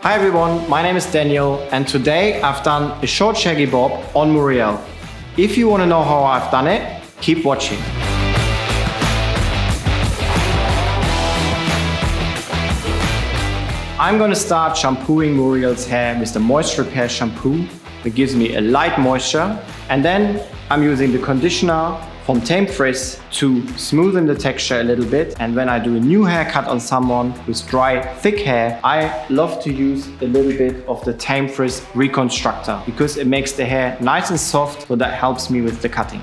Hi everyone, my name is Daniel and today I've done a short shaggy bob on Muriel. If you want to know how I've done it, keep watching. I'm going to start shampooing Muriel's hair with the MOISTREPAIR Shampoo. It gives me a light moisture, and then I'm using the conditioner from TAMEFRIZZ to smoothen the texture a little bit. And when I do a new haircut on someone with dry, thick hair, I love to use a little bit of the TAMEFRIZZ Reconstructor because it makes the hair nice and soft, so that helps me with the cutting.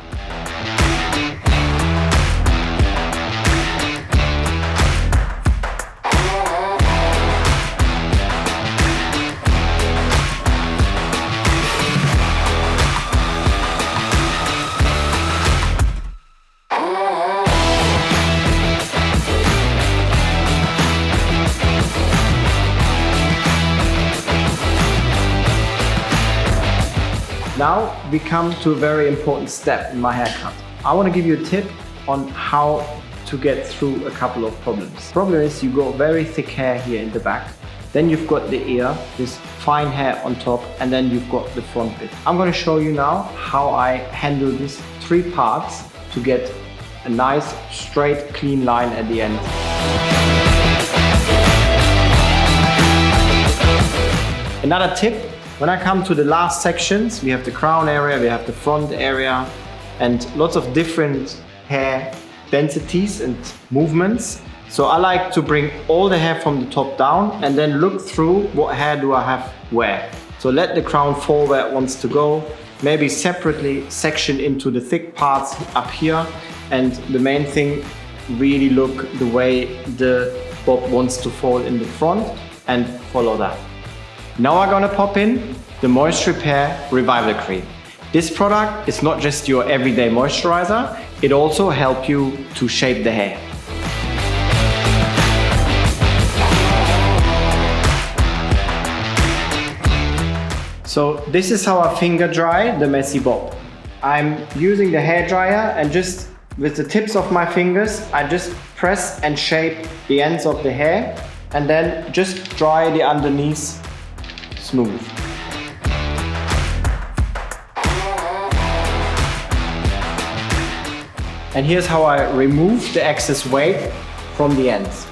Now we come to a very important step in my haircut. I want to give you a tip on how to get through a couple of problems. Problem is you got very thick hair here in the back, then you've got the ear, this fine hair on top, and then you've got the front bit. I'm going to show you now how I handle these three parts to get a nice, straight, clean line at the end. Another tip. When I come to the last sections, we have the crown area, we have the front area, and lots of different hair densities and movements. So I like to bring all the hair from the top down and then look through what hair do I have where. So let the crown fall where it wants to go, maybe separately section into the thick parts up here, and the main thing, really look the way the bob wants to fall in the front and follow that. Now I'm gonna pop in the MOISTREPAIR Revival Cream. This product is not just your everyday moisturizer, it also helps you to shape the hair. So this is how I finger dry the messy bob. I'm using the hair dryer and just with the tips of my fingers, I just press and shape the ends of the hair and then just dry the underneath smooth. And here's how I remove the excess weight from the ends.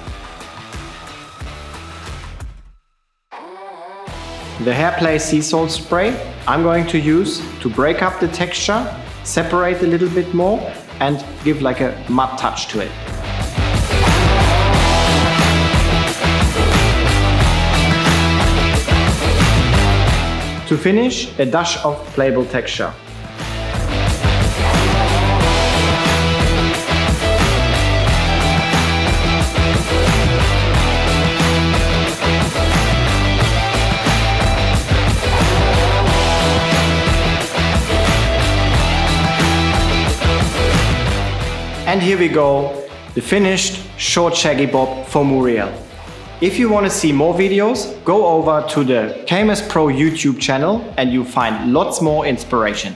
The HAIRPLAY sea salt spray I'm going to use to break up the texture, separate a little bit more, and give like a matte touch to it. To finish, a dash of Playable texture. And here we go, the finished short shaggy bob for Muriel. If you want to see more videos, go over to the KMS Pro YouTube channel and you'll find lots more inspiration.